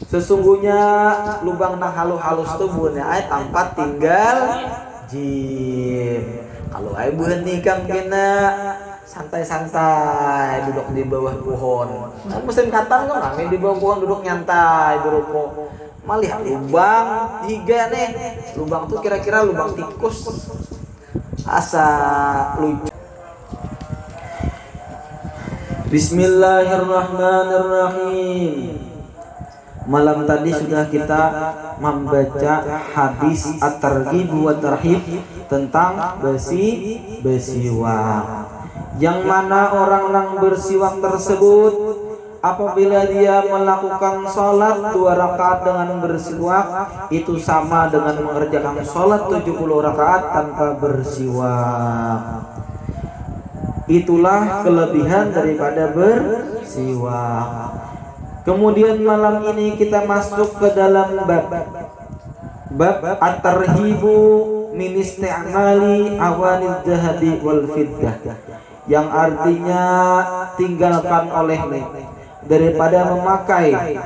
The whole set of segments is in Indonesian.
Sesungguhnya lubang nang halus tuh buahnya ay tanpa tinggal jim. Kalau ay buah nikah kena santai-santai duduk di bawah pohon. Nah, musim katan kan kami di bawah pohon duduk nyantai berokok. Malihat lubang tiga nih. Lubang tuh kira-kira lubang tikus. Asa lucu. Bismillahirrahmanirrahim. Malam tadi sudah kita membaca hadis at-targhib wa tarhib tentang bersiwak. Yang mana orang bersiwak tersebut apabila dia melakukan sholat 2 rakaat dengan bersiwak, itu sama dengan mengerjakan sholat 70 rakaat tanpa bersiwak. Itulah kelebihan daripada bersiwak. Kemudian malam ini kita masuk ke dalam bab at-tarhibu min isti'mali awanil zahabi wal fiddah, yang artinya tinggalkan olehmu daripada memakai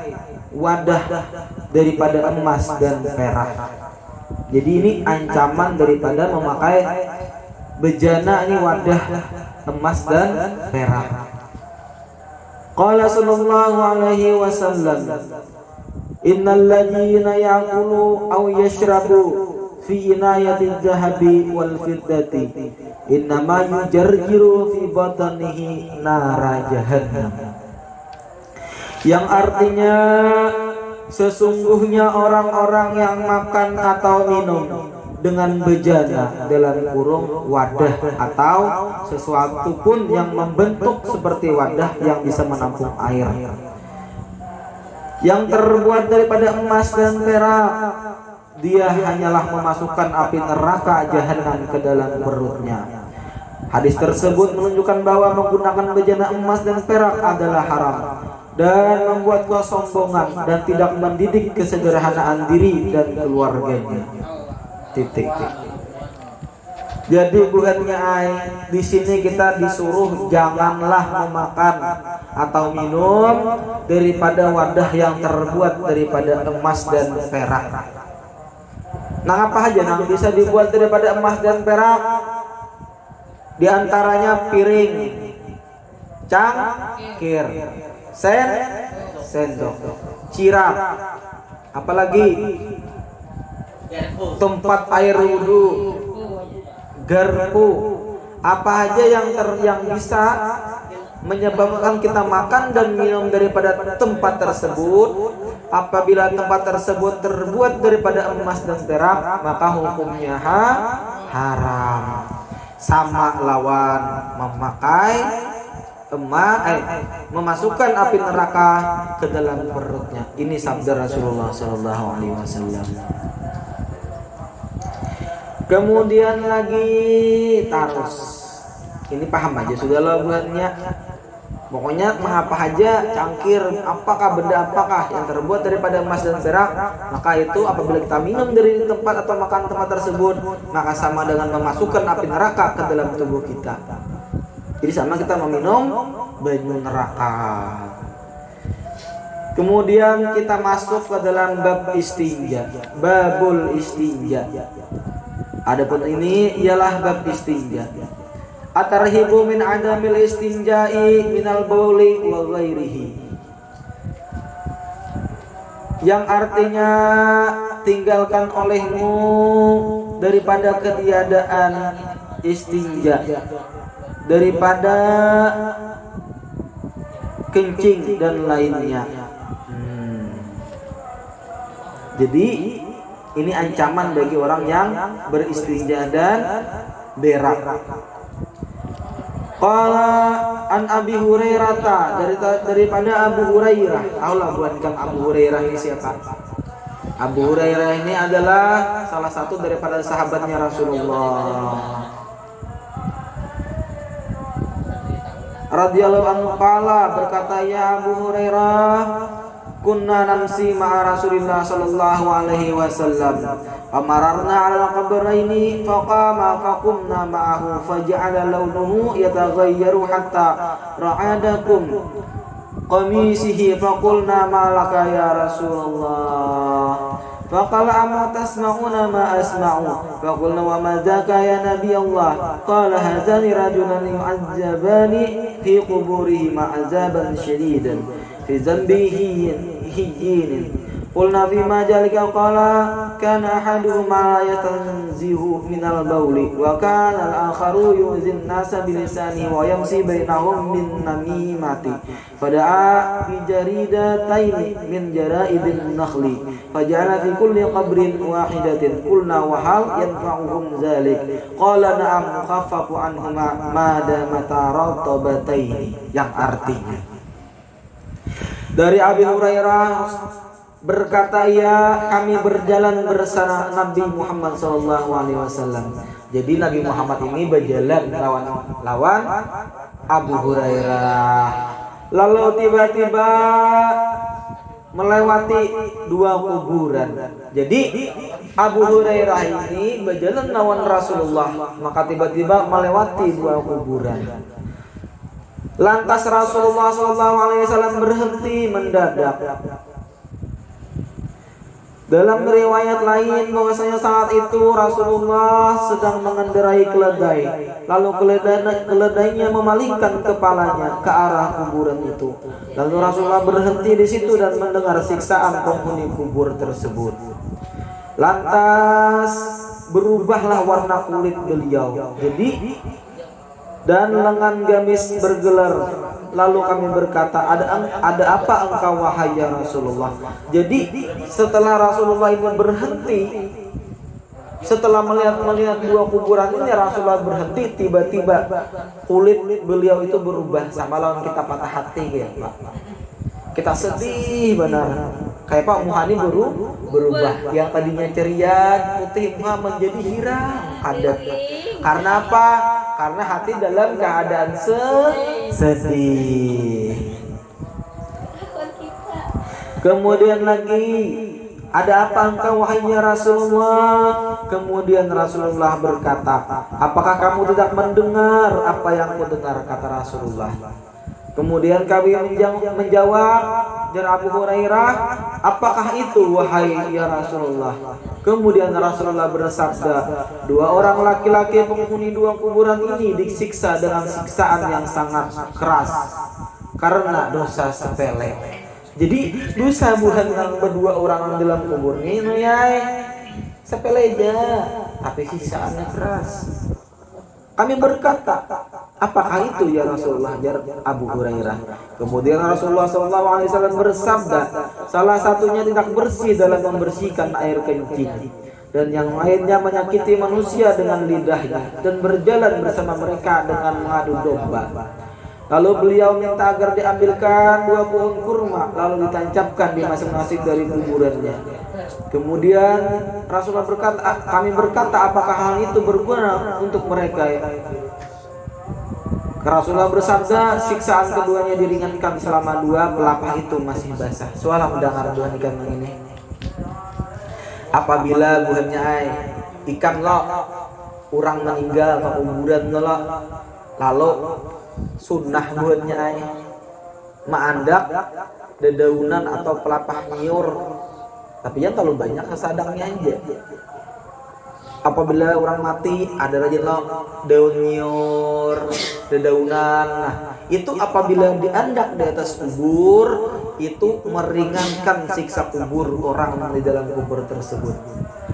wadah daripada emas dan perak. Jadi ini ancaman daripada memakai bejana, ini wadah emas dan perak. Qala sallallahu alaihi wasallam, innal ladzina ya'kulu aw yashrabu fi inayatil zahabi wal fiddati innama yujarjiru fi batnihi nara jahannam. Yang artinya sesungguhnya orang-orang yang makan atau minum dengan bejana dalam kurung wadah atau sesuatu pun yang membentuk seperti wadah yang bisa menampung air, yang terbuat daripada emas dan perak, dia hanyalah memasukkan api neraka jahanam ke dalam perutnya. Hadis tersebut menunjukkan bahwa menggunakan bejana emas dan perak adalah haram dan membuat kesombongan dan tidak mendidik kesederhanaan diri dan keluarganya. Titik. Jadi bukannya di sini kita disuruh janganlah memakan atau minum daripada wadah yang terbuat daripada emas dan perak. Nah, apa aja yang bisa dibuat daripada emas dan perak? Di antaranya piring, cangkir, sendok, cirap, apalagi tempat air wudhu, garpu, apa aja yang bisa menyebabkan kita makan dan minum daripada tempat tersebut. Apabila tempat tersebut terbuat daripada emas dan perak, maka hukumnya haram. Sama lawan memakai memasukkan api neraka ke dalam perutnya. Ini sabda Rasulullah SAW. Kemudian lagi tarus. Ini paham aja sudah lah buatnya. Pokoknya mengapa aja cangkir, apakah benda apakah yang terbuat daripada emas dan perak, maka itu apabila kita minum dari tempat atau makan tempat tersebut, maka sama dengan memasukkan api neraka ke dalam tubuh kita. Jadi sama kita meminum banyu neraka. Kemudian kita masuk ke dalam bab istinja, babul istinja. Adapun ini ialah bab istinja. At-tarhibu min adamil istinja'i minal bauli wa ghairihi, yang artinya tinggalkan olehmu daripada ketiadaan istinja, daripada kencing dan lainnya. Jadi ini ancaman bagi orang yang beristinja dan berak. Qala an Abi Hurairah, daripada Abu Hurairah. Allah buatkan Abu Hurairah ini siapa? Abu Hurairah ini adalah salah satu daripada sahabatnya Rasulullah radhiyallahu anhu. Qala, berkata ya Abu Hurairah, kunna namsi ma'a Rasulillah sallallahu alaihi wasallam, amararna 'ala al-qabraini faqama faqumna ma'ahu faja'ala launuhu yataghayyaru hatta ra'adakum. qamisihi faqulna ma laka ya Rasulullah. Faqala amma tasma'una ma asma'u. Faqulna wa ma dzaka ya Nabi Allah. Qala hadzani rajulan yu'adzabani fi quburihima 'adzaban syadidan fi dhanbihi hijjin. Qulna fi ma jalika qala kana ahaduhuma yatanzihu minal bauli wa kana al-akharu yu'zin nasa bilisani wa yamsi bainahum bin namimati fada'a bi jaridataini min jara'idin nakhli faja'ala fi kulli qabrin wahidatin qulna wa hal yanfa'uhum dzalik qala na'am khaffafu anhuma ma damata ratabataini, yang artinya dari Abi Hurairah berkata, ya kami berjalan bersama Nabi Muhammad SAW. Jadi Nabi Muhammad ini berjalan lawan Abu Hurairah. Lalu tiba-tiba melewati dua kuburan. Jadi Abu Hurairah ini berjalan lawan Rasulullah, maka tiba-tiba melewati dua kuburan. Lantas Rasulullah SAW berhenti mendadak. Dalam riwayat lain bahwasanya saat itu Rasulullah sedang mengendarai keledai. Lalu keledainya memalingkan kepalanya ke arah kuburan itu. Lalu Rasulullah berhenti di situ dan mendengar siksaan penghuni kubur tersebut. Lantas berubahlah warna kulit beliau. Jadi dan lengan gamis bergelar. Lalu kami berkata, ada apa engkau wahai ya Rasulullah? Jadi setelah Rasulullah ini berhenti, setelah melihat dua kuburan ini, Rasulullah berhenti, tiba-tiba kulit beliau itu berubah, sama lawan kita patah hati ya Pak. Kita sedih benar. Kayak Pak Muhani berubah. Yang tadinya ceria, putih menjadi hirang, padat. Karena apa? Karena hati dalam keadaan sedih. Kemudian lagi, ada apa engkau wahai Rasulullah? Kemudian Rasulullah berkata, apakah kamu tidak mendengar apa yang aku dengar? Kata Rasulullah. Kemudian kami menjawab dari Abu Hurairah, apakah itu wahai ya Rasulullah? Kemudian Rasulullah bersabda, dua orang laki-laki penghuni dua kuburan ini disiksa dengan siksaan yang sangat keras karena dosa sepele. Jadi dosa bukan yang berdua orang dalam kubur ini ya sepele aja, tapi siksaannya keras. Kami berkata, apakah itu ya Rasulullah? Abu Hurairah. Kemudian Rasulullah SAW bersabda, salah satunya tidak bersih dalam membersihkan air kencing, dan yang lainnya menyakiti manusia dengan lidahnya dan berjalan bersama mereka dengan mengadu domba. Lalu beliau minta agar diambilkan dua pohon kurma lalu ditancapkan di masing-masing dari kuburannya. Kemudian Rasulullah berkata, kami berkata, apakah hal itu berguna untuk mereka? Rasulullah bersabda, siksaan keduanya diringankan selama dua pelapah itu masih basah. Soalnya mendengar Tuhan ikan ini. Apabila buahnya ikan lo, orang meninggal ke kuburan lo, lalu sunnah buahnya maandak, dedaunan atau pelapah nyiur. Tapi yang terlalu banyak kesadangnya aja. Apabila orang mati ada rajin lo daun nyiur, dedaunan. Nah, itu apabila diandak di atas kubur itu meringankan siksa kubur orang di dalam kubur tersebut.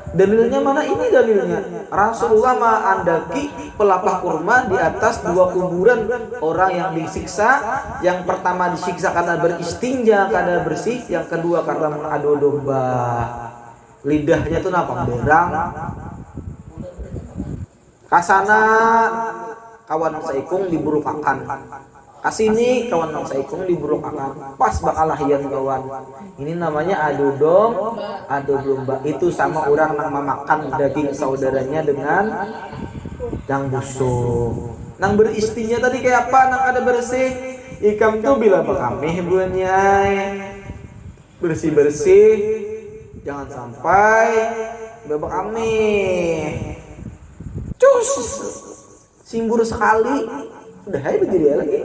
Dalilnya mana? Ini dalilnya. Rasulullah mengandaki pelapah kurma di atas dua kuburan orang yang disiksa. Yang pertama disiksa karena beristinja, karena bersih. Yang kedua karena mengadu domba. Lidahnya tuh apa? Berang. Kasana kawan saikung diburu pakan. Kasini kawan saikung diburu pakan. Pas bakal lahian kawan. Ini namanya adu domba. Itu sama orang yang memakan daging saudaranya dengan yang busuk. Nang beristinya tadi kayak apa? Nang ada bersih. Ikam tuh bila kami buahnya bersih-bersih. Jangan sampai babak kami. Cus simbur sekali. Udah hai berdiri lagi.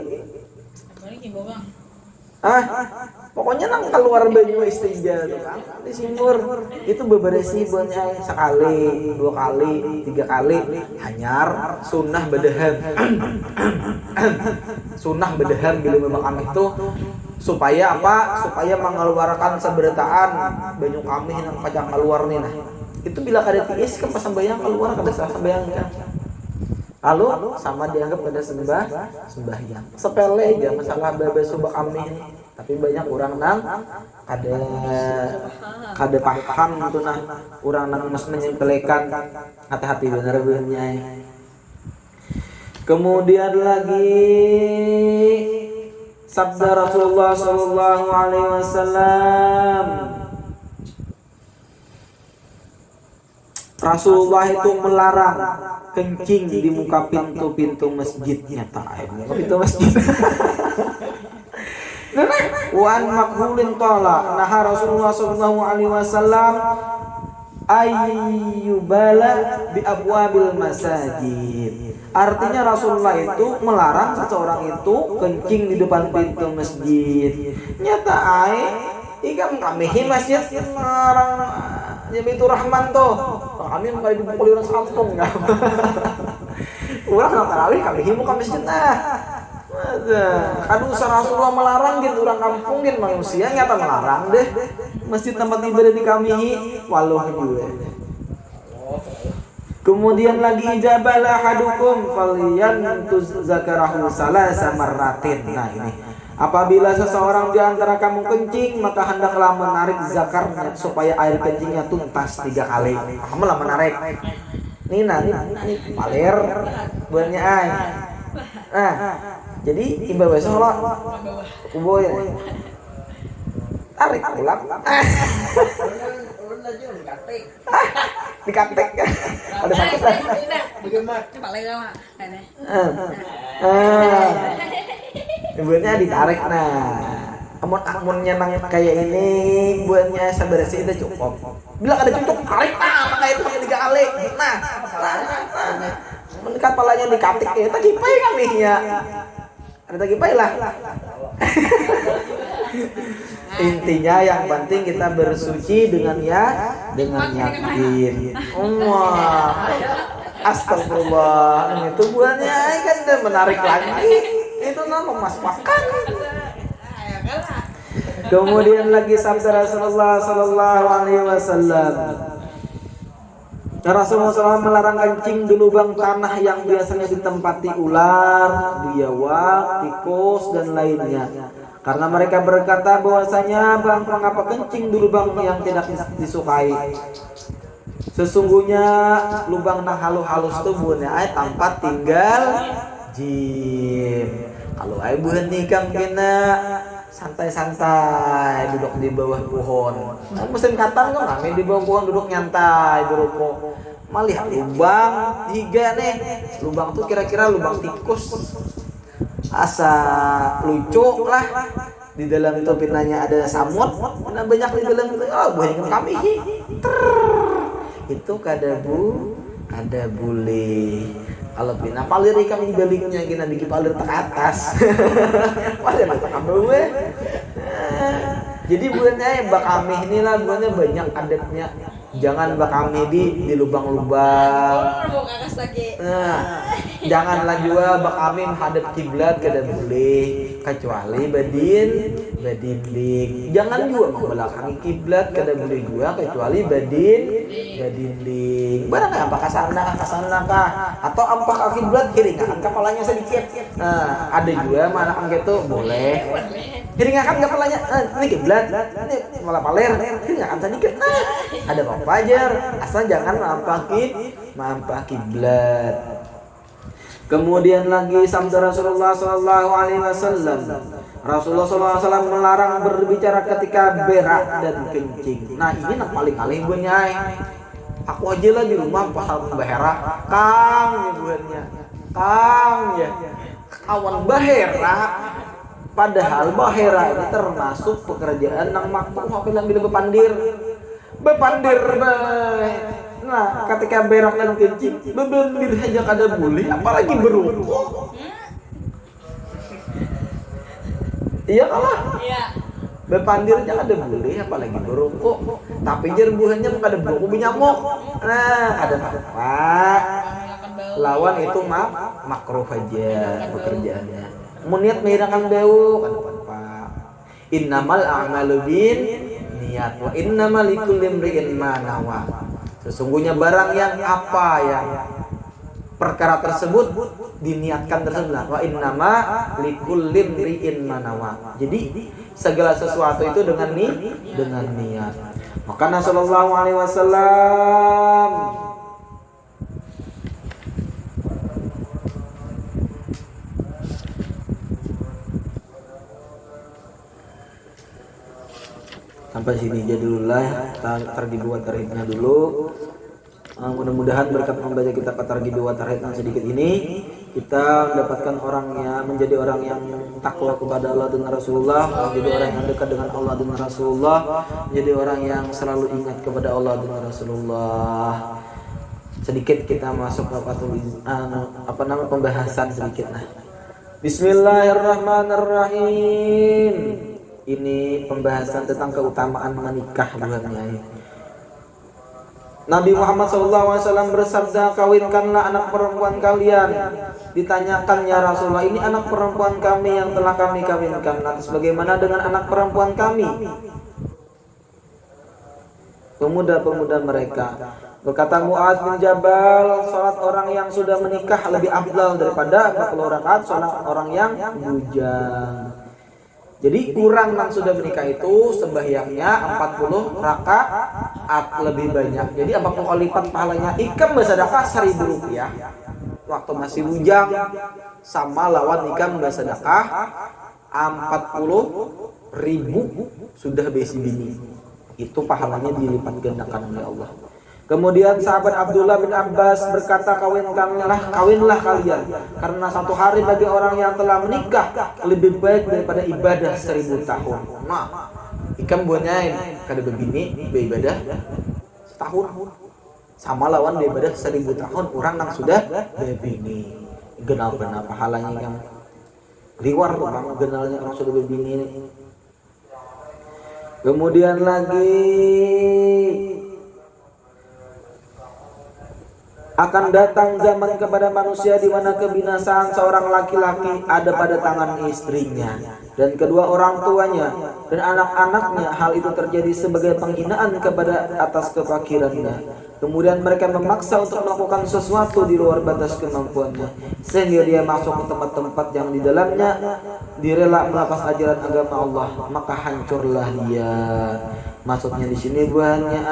Pokoknya nang keluar baju istinja tuh kan disimur itu beberesi buatnya sekali, 2 kali, 3 kali hanyar sunnah bedeham. Sunnah bedeham bila memang kami itu supaya apa? Supaya mengeluarkan seberataan banyu kami nang pajak keluar nih nah. Itu bila kada tiis ke pasambayang keluar kada sah sambayang kan. Lalu sama dianggap kada sembahyang. Sepele aja masalah bebesu kami ini. Tapi banyak orang nang kada paham itu nah orang nang mas menyempelekan hati-hati bener benernya. Kemudian lagi sabda Rasulullah sallallahu alaihi wasallam, Rasulullah itu melarang kencing di muka pintu-pintu masjidnya pintu masjid. Wan makhulin qala nah Rasulullah sallallahu alaihi wasallam ayyubala bi abwabil masajid. Artinya Rasulullah itu melarang seseorang itu kencing di depan pintu masjid. Nyata ikam kami masjid melarang ya itu Rahman tuh. Kami kali dipukuli orang kampung enggak. Urang nang tarawih kami himu ka masjid nah. Aduh Rasulullah melarang gitu orang kampung gitu manusia nyata melarang deh masjid tempat ibadah di kami walau juga. Kemudian lagi ijabala hadukum falyantuz zakarahu salasa marratin. Nah ini apabila seseorang di antara kamu kencing maka hendaklah menarik zakarnya supaya air kencingnya tuntas 3 kali. Kamulah menarik. Nina ini paler buahnya ay. Nah jadi ibadah sholat kuboy tarik pulang dikatek ada sakit lah buatnya ditarik nah amun-amunnya nang kayak ini buatnya sebersih itu cukup bila ada cukup tarik maka itu 3 kali nah mendekat palanya dikatik ya takipai kami ya ada takipai lah. Intinya yang penting kita bersuci dengan yakin. Astagfirullah itu buahnya kan udah menarik lagi itu nama mas makan. Kemudian lagi sabda Rasulullah sallallahu alaihi wasallam, Rasulullah SAW melarang kencing di lubang tanah yang biasanya ditempati ular, biawak, tikus dan lainnya. Karena mereka berkata bahwasanya mengapa kencing di lubang yang tidak disukai. Sesungguhnya lubang nang halus-halus itu buahnya tanpa tinggal jin. Kalau ai buah nikam kena santai-santai duduk di bawah pohon. Nah, musim katang kan kami di bawah pohon duduk nyantai berokok. Malihat lubang 3 nih. Lubang tuh kira-kira lubang tikus. Asa lucu lah. Di dalam itu pinanya ada samut. Nah banyak di dalam itu. Oh, buahnya kami. Itu kada boleh. Kalau pina palir ikan di baliknya gina dikit palir ke atas. Palir mata kabel gue. Jadi buahnya bakami inilah buahnya banyak adatnya. Jangan bakami di lubang-lubang. Nah, janganlah juga bakami menghadap kiblat kada boleh kecuali badinding. Jangan juga membelakangi kiblat kada boleh juga kecuali badinding. Barang apa kasana kah atau ampak ke kiblat kiringan kepalanya sedikit. Nah, ada juga mana angkat itu boleh. Kiringan kepalanya ini kiblat, ini malah paler, kiringan sedikit. Nah, ada apa aja asal jangan mampah kiblat. Kemudian lagi sabda Rasulullah sallallahu alaihi wasallam, Rasulullah sallallahu alaihi wasallam melarang berbicara ketika berak dan kencing. Nah ini yang paling kali buahnya. Aku aja lah di rumah pas berak kang ya buahnya kang ya kawan berak. Padahal bahera ini termasuk pekerjaan yang makruh apabila bila bepandir. Nah, ketika berak dan kencing, bepandir saja kada boleh, apalagi berukuk. Iya kalah. Bepandirnya ada boleh apalagi berokok. Tapi jerbuhannya ada berokok nyamuk. Nah, ada apa? Lawan itu makruh aja pekerjaannya. Niat menghilangkan bau kan apa? Innamal a'malu bin niat wa innamal likulli imri'in ma nawa. Sesungguhnya barang yang apa yang perkara tersebut diniatkan tersebut wa innama likulli imri'in ma nawa. Jadi segala sesuatu itu dengan niat. Maka Nabi sallallahu alaihi wasallam sampai sini aja dulu lah ya. Targhib wa tarhibnya dulu. Mudah-mudahan berkat membaca kitab Targhib wa Tarhib yang sedikit ini kita mendapatkan orangnya menjadi orang yang takwa kepada Allah dan Rasulullah, menjadi orang yang dekat dengan Allah dan Rasulullah, menjadi orang yang selalu ingat kepada Allah dan Rasulullah. Sedikit kita masuk ke pembahasan sedikit nah. Bismillahirrahmanirrahim. Ini pembahasan tentang keutamaan menikah buahnya. Nabi Muhammad SAW bersabda, kawinkanlah anak perempuan kalian. Ditanyakan, ya Rasulullah, ini anak perempuan kami yang telah kami kawinkan. Lantas bagaimana dengan anak perempuan kami? Pemuda-pemuda mereka. Berkata Mu'adz bin Jabal, salat orang yang sudah menikah lebih afdal daripada 40 rakaat salat orang yang bujang. Jadi kurang yang sudah menikah itu sembahyangnya 40 rakaat lebih banyak. Jadi 40 kali lipat pahalanya. Ikam bersedekah 1.000 rupiah waktu masih bujang, sama lawan ikam bersedekah 40.000 sudah besi bini. Itu pahalanya dilipat gandakan oleh Allah. Kemudian sahabat Abdullah bin Abbas berkata, kawinlah kalian, karena satu hari bagi orang yang telah menikah lebih baik daripada ibadah 1.000 tahun. Nah, ikam buatnya kada berbini beribadah setahun, sama lawan beribadah 1.000 tahun orang yang sudah berbini. Genal-genal pahalanya yang liwar tuh bang, genalnya orang sudah berbini. Kemudian lagi akan datang zaman kepada manusia di mana kebinasaan seorang laki-laki ada pada tangan istrinya dan kedua orang tuanya dan anak-anaknya. Hal itu terjadi sebagai penghinaan kepada atas kefakirannya. Kemudian mereka memaksa untuk melakukan sesuatu di luar batas kemampuannya, sehingga dia masuk ke tempat-tempat yang di dalamnya direla melepas ajaran agama Allah, maka hancurlah dia. Maksudnya di sini buahnya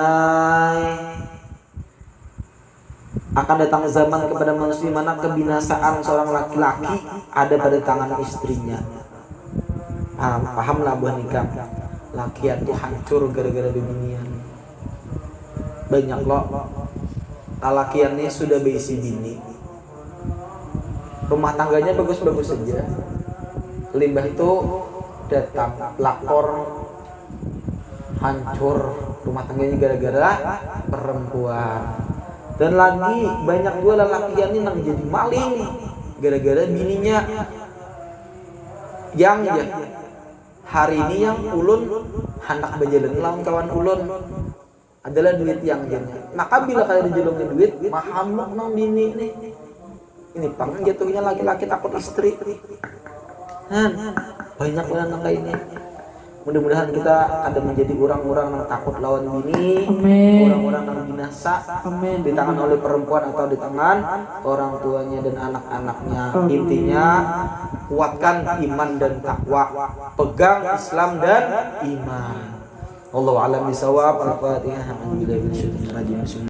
akan datang zaman kepada manusia mana kebinasaan seorang laki-laki ada pada tangan istrinya. Pahamlah buah nikah. Lakian tuh hancur gara-gara beginian. Banyak loh lalakiannya sudah berisi bini, rumah tangganya bagus-bagus saja, limbah itu datang lapor hancur rumah tangganya gara-gara perempuan. Dan lagi banyak juga lelakian ini yang jadi maling gara-gara bininya yang ya hari ini yang ulun hendak berjalan lawan kawan ulun adalah duit yang jadinya. Maka bila kalian dijolongin duit, mahamuk nang bini ini pang jatuhnya laki-laki takut istri. Banyak orang kayak ini. Mudah-mudahan kita ada menjadi orang-orang yang takut lawan bini, orang-orang yang binasa di tangan oleh perempuan atau di tangan orang tuanya dan anak-anaknya. Intinya kuatkan iman dan takwa, pegang Islam dan iman. Wallahu a'lam bishawab. Al-Fatihah.